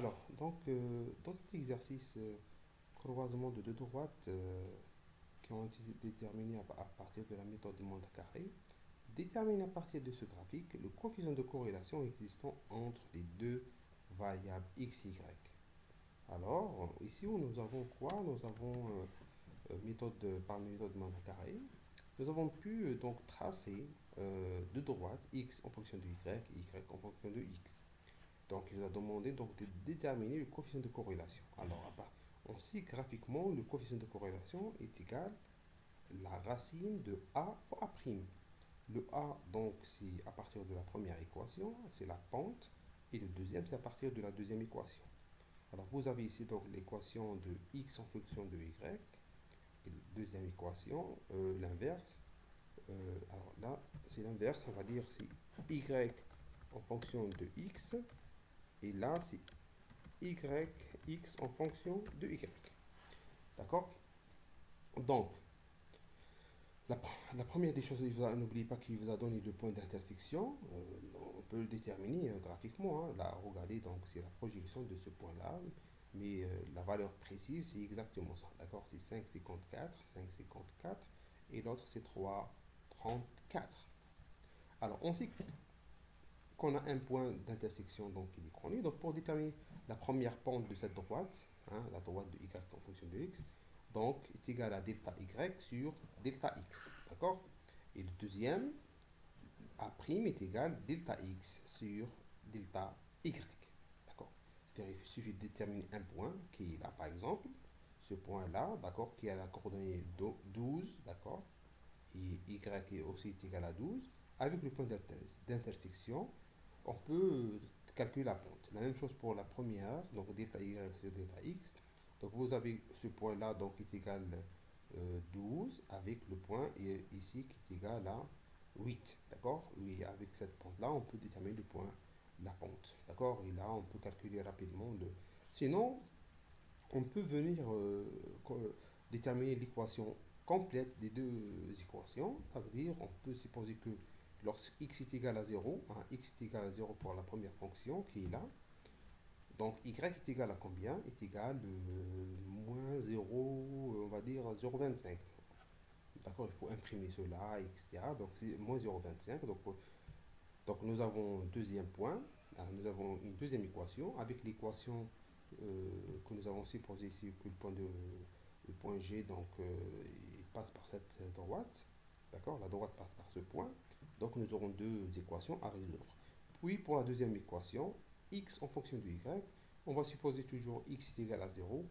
Dans cet exercice, croisement de deux droites qui ont été déterminées à partir de la méthode de Monte Carré, détermine à partir de ce graphique le coefficient de corrélation existant entre les deux variables x, y. Alors, ici où nous avons quoi? Nous avons par méthode de Monte Carré. Nous avons pu donc tracer deux droites, x en fonction de y et y en fonction de x. Donc, il nous a demandé donc, de déterminer le coefficient de corrélation. Alors, on sait graphiquement le coefficient de corrélation est égal à la racine de a fois a'. Le a, donc, c'est à partir de la première équation, c'est la pente, et le deuxième, c'est à partir de la deuxième équation. Alors, vous avez ici donc l'équation de x en fonction de y, et la deuxième équation, l'inverse. Alors là, c'est l'inverse, on va dire c'est y en fonction de x, et là, c'est yx en fonction de y. D'accord? Donc, la, la première des choses, n'oubliez pas qu'il vous a donné deux points d'intersection. On peut le déterminer graphiquement. Hein. Là, regardez, donc c'est la projection de ce point-là. Mais la valeur précise, c'est exactement ça. D'accord? C'est 5,54. Et l'autre, c'est 3,34. Alors, on sait qu'on a un point d'intersection donc il est connu. Donc pour déterminer la première pente de cette droite, hein, la droite de y en fonction de x, donc est égal à delta y sur delta x. D'accord? Et le deuxième, a' est égal à delta x sur delta y. D'accord? C'est-à-dire il suffit de déterminer un point qui est là par exemple, ce point-là, d'accord, qui a la coordonnée 12, d'accord, et y est aussi égal à 12, avec le point d'intersection, on peut calculer la pente. La même chose pour la première, donc delta y sur delta x. Donc vous avez ce point-là donc qui est égal à 12 avec le point ici qui est égal à 8. D'accord? Oui, avec cette pente-là, on peut déterminer le point, la pente. D'accord? Et là, on peut calculer rapidement le. Sinon, on peut venir déterminer l'équation complète des deux équations. Ça veut dire, on peut supposer que lorsque x est égal à 0, hein, x est égal à 0 pour la première fonction qui est là, donc y est égal à combien? Est égal à moins 0, on va dire 0,25. D'accord, il faut imprimer cela, etc. Donc c'est moins 0,25. Donc nous avons un deuxième point, hein, nous avons une deuxième équation avec l'équation que nous avons supposé ici que le point G donc il passe par cette droite. D'accord, la droite passe par ce point. Donc nous aurons deux équations à résoudre. Puis pour la deuxième équation, x en fonction de y, on va supposer toujours x est égal à 0,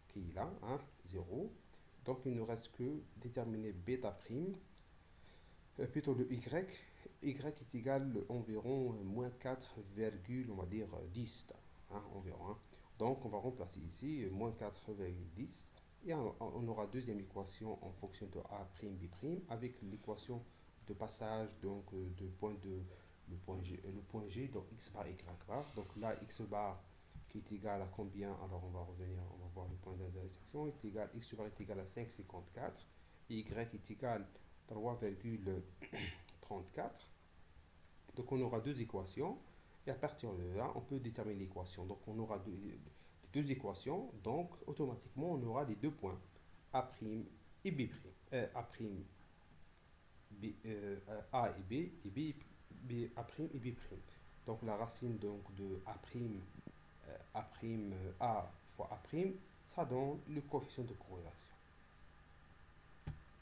qui est là, hein, 0. Donc il ne reste que déterminer bêta prime, plutôt le y. Y est égal à environ moins 4, on va dire 10, hein, environ. Hein. Donc on va remplacer ici moins 4,10 et on aura deuxième équation en fonction de a', b' avec l'équation de passage donc de point de le point G donc x bar y bar. Donc là x bar qui est égal à combien? Alors on va revenir, on va voir le point d'intersection est égal, x bar est égal à 5,54 et y est égal à 3,34. Donc on aura deux équations et à partir de là on peut déterminer l'équation. Donc on aura deux équations, donc automatiquement on aura les deux points a' et b', a', a et b a' et b'. Donc la racine donc de a', a fois a', ça donne le coefficient de corrélation.